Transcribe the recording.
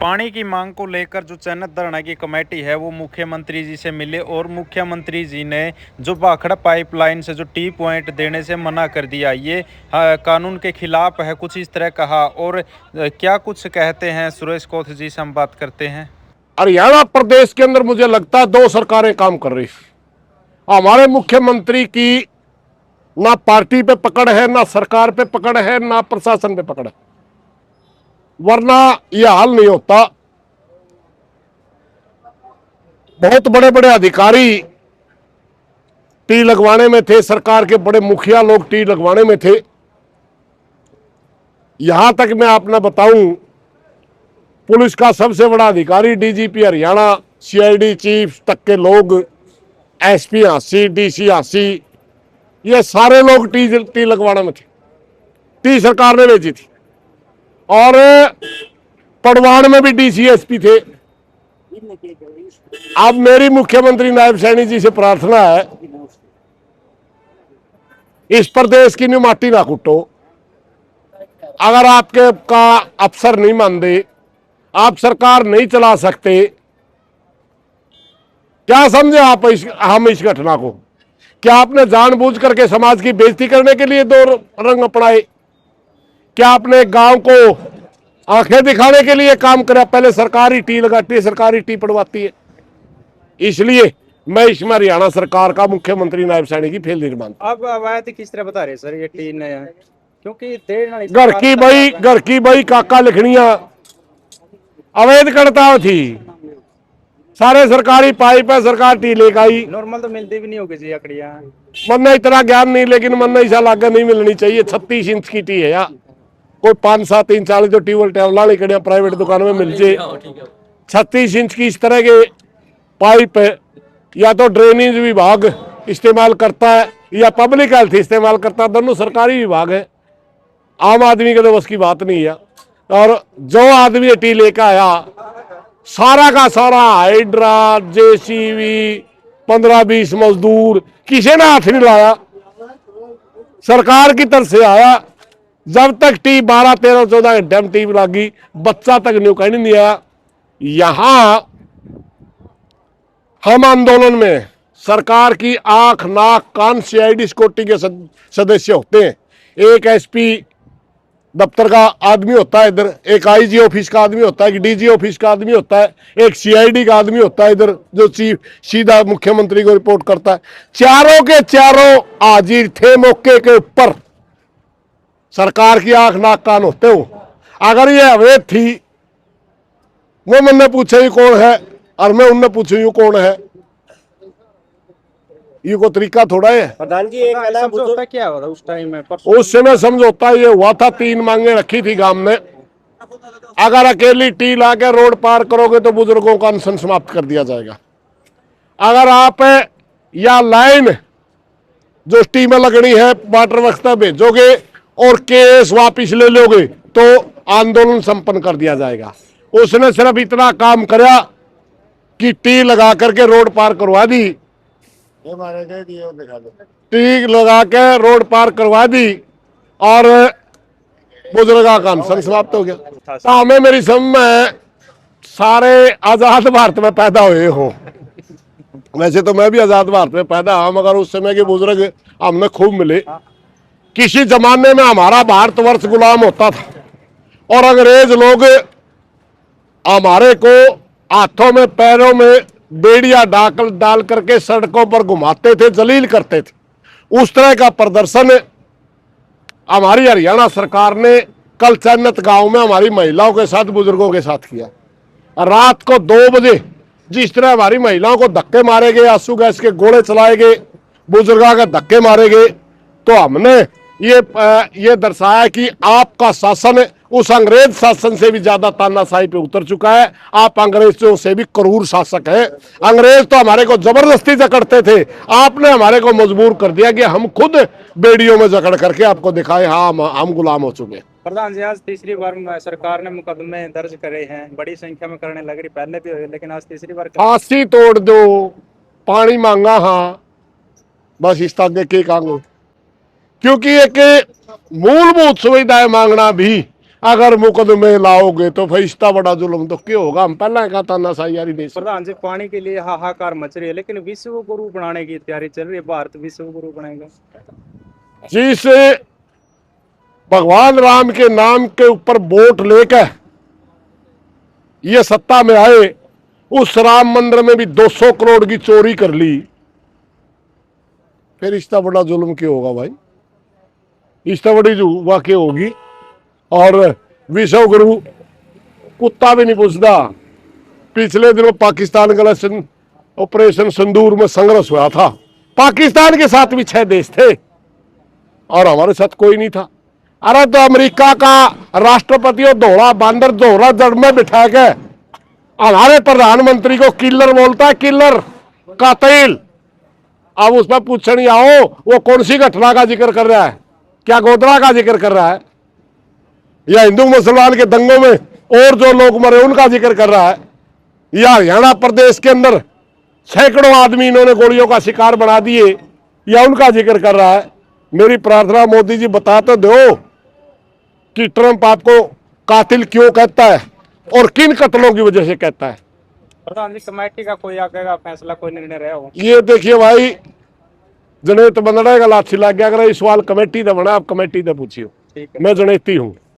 पानी की मांग को लेकर जो चैनत धरना की कमेटी है वो मुख्यमंत्री जी से मिले और मुख्यमंत्री जी ने जो भाखड़ा पाइपलाइन से जो टी पॉइंट देने से मना कर दिया, ये कानून के खिलाफ है, कुछ इस तरह कहा। और क्या कुछ कहते हैं सुरेश कोथ जी से हम बात करते हैं। हरियाणा प्रदेश के अंदर मुझे लगता है दो सरकारें काम कर रही। हमारे मुख्यमंत्री की ना पार्टी पे पकड़ है, ना सरकार पे पकड़ है, ना प्रशासन पे पकड़ है, वरना यह हाल नहीं होता। बहुत बड़े बड़े अधिकारी टी लगवाने में थे, सरकार के बड़े मुखिया लोग टी लगवाने में थे। यहां तक मैं आपने बताऊं, पुलिस का सबसे बड़ा अधिकारी डीजीपी हरियाणा, सीआईडी चीफ तक के लोग, एसपी हांसी, डीसी हांसी, ये सारे लोग टी लगवाने में थे। टी सरकार ने भेजी थी। और पड़वाड़ में भी डीसी एसपी थे। अब मेरी मुख्यमंत्री नायब सैनी जी से प्रार्थना है, इस प्रदेश की न्यू माटी ना कुटो। अगर आपके का अफसर नहीं मानते, आप सरकार नहीं चला सकते, क्या समझे आप हम इस घटना को? क्या आपने जानबूझ करके समाज की बेइज्जती करने के लिए दो रंग अपनाए? क्या आपने गांव को आंखें दिखाने के लिए काम करा? पहले सरकारी टी लगाती है, सरकारी टी पड़वाती है। इसलिए मैं इसमें हरियाणा सरकार का मुख्यमंत्री नायब सैनी की फेल नहीं मानता। अब अवैध किस तरह बता रहे सर ये टी ने, क्योंकि घर की बई काका लिखनिया अवैध करता थी। सारे सरकारी पाइप है, सरकार टी लेकर आई। नॉर्मल तो मिलती भी नहीं होगी जी अकड़िया। मन में इतना ज्ञान नहीं, लेकिन मन में ऐसा लागे नहीं मिलनी चाहिए। 36 इंच की टी है या कोई 5, 7 इंच वाली जो टीवल टेवला लिखड़िया प्राइवेट दुकान में मिल जाए। 36 इंच की इस तरह के पाइप या तो ड्रेनेज विभाग इस्तेमाल करता है या पब्लिक हेल्थ इस्तेमाल करता है, दोनों सरकारी विभाग है। आम आदमी के तो बस की बात नहीं है। और जो आदमी टी लेकर आया, सारा का सारा हाइड्रा, जेसीबी, 15-20 मजदूर, किसी ने हाथ नहीं लाया, सरकार की तरफ से आया। जब तक टी 12, 13, 14 घंटे में टी लगी, बच्चा तक न्यू कहीं नहीं आया। यहां हम आंदोलन में सरकार की आंख, नाक, कान सीआईडी सिक्योरिटी के सदस्य होते हैं। एक एसपी दफ्तर का आदमी होता है इधर, एक आईजी ऑफिस का आदमी होता है, एक डीजी ऑफिस का आदमी होता है, एक सीआईडी का आदमी होता है इधर, जो चीफ सीधा मुख्यमंत्री को रिपोर्ट करता है। चारों के चारों हाजिर थे मौके के ऊपर। सरकार की आंख, नाक, कान होते हो। अगर ये अवैध थी, वो मैंने पूछे ये कौन है और मैं उनने पूछे यू कौन है, ये को तरीका थोड़ा है। प्रधान जी, एक समझौता क्या हुआ था उस टाइम में? उस समय समझौता ये हुआ था, 3 मांगे रखी थी गांव में। अगर अकेली टी ला के रोड पार करोगे तो बुजुर्गों का अनशन समाप्त कर दिया जाएगा। अगर आप या लाइन जो टी में लगनी है वाटर वर्क्स तक भेजोगे और केस वापिस ले लोगे तो आंदोलन संपन्न कर दिया जाएगा। उसने सिर्फ इतना काम कराया कि टी लगा करके रोड पार करवा दी, टी लगा के रोड पार करवा दी और बुजुर्गा का अनशन समाप्त हो गया। तो हमें, मेरी समझ में, सारे आजाद भारत में पैदा हुए हो। वैसे तो मैं भी आजाद भारत में पैदा हुआ, मगर उस समय के बुजुर्ग हमने खूब मिले। किसी जमाने में हमारा भारतवर्ष गुलाम होता था और अंग्रेज लोग हमारे को हाथों में पैरों में बेड़िया डाल करके सड़कों पर घुमाते थे, जलील करते थे। उस तरह का प्रदर्शन हमारी हरियाणा सरकार ने कल चन्नत गांव में हमारी महिलाओं के साथ, बुजुर्गों के साथ किया। रात को 2 बजे जिस तरह हमारी महिलाओं को धक्के मारे गए, आंसू गैस के गोले चलाए गए, बुजुर्गों के धक्के मारे गए, तो हमने ये दर्शाया कि आपका शासन उस अंग्रेज शासन से भी ज्यादा तानाशाही पे उतर चुका है। आप अंग्रेजों से भी क्रूर शासक है। अंग्रेज तो हमारे को जबरदस्ती जकड़ते थे, आपने हमारे को मजबूर कर दिया कि हम खुद बेड़ियों में जकड़ करके आपको दिखाए हाँ हम गुलाम हो चुके। प्रधान जी, आज तीसरी बार सरकार ने मुकदमे दर्ज करे हैं, बड़ी संख्या में करने लग रही, पहले भी हुए लेकिन आज तीसरी बार। फांसी तोड़ दो, पानी मांगा, हाँ बस इस तक के काम। क्योंकि एक मूलभूत सुविधाएं मांगना भी अगर मुकदमे लाओगे तो फिर इतना बड़ा जुल्म तो क्यों होगा। हम पहले कहा था नशा यारी देश। प्रधान जी, पानी के लिए हाहाकार मच रही है, लेकिन विश्व गुरु बनाने की तैयारी चल रही है, भारत विश्व गुरु बनेगा। जिस भगवान राम के नाम के ऊपर वोट लेकर ये सत्ता में आए, उस राम मंदिर में भी 200 करोड़ की चोरी कर ली, फिर इतना बड़ा जुल्म क्यों होगा भाई। इतना बड़ी जो वाकई होगी। और विश्व गुरु कुत्ता भी नहीं पूछता। पिछले दिनों पाकिस्तान का ऑपरेशन सिंदूर में संघर्ष हुआ था, पाकिस्तान के साथ भी 6 देश थे और हमारे साथ कोई नहीं था। अरे तो अमेरिका का राष्ट्रपति और धोड़ा बांदर दोहरा जड़ में बिठा के हमारे प्रधानमंत्री को किलर बोलता है, किलर कातिल। अब उस पर पूछने आओ वो कौन सी घटना का जिक्र कर रहा है, क्या गोधरा का जिक्र कर रहा है, या हिंदू मुसलमान के दंगों में और जो लोग मरे उनका जिक्र कर रहा है, या हरियाणा प्रदेश के अंदर सैकड़ों आदमी इन्होंने गोलियों का शिकार बना दिए, या उनका जिक्र कर रहा है। मेरी प्रार्थना मोदी जी बता तो दो कि ट्रंप आपको कातिल क्यों कहता है और किन कत्लों की वजह से कहता है। प्रधान जी, कमेटी का कोई आगे फैसला, कोई निर्णय रहा हो? ये देखिए भाई, जनेत बंदड़ेगा लाठी लग गया। अगर ये सवाल कमेटी का बना, आप कमेटी से पूछियो, मैं जनेती हूँ।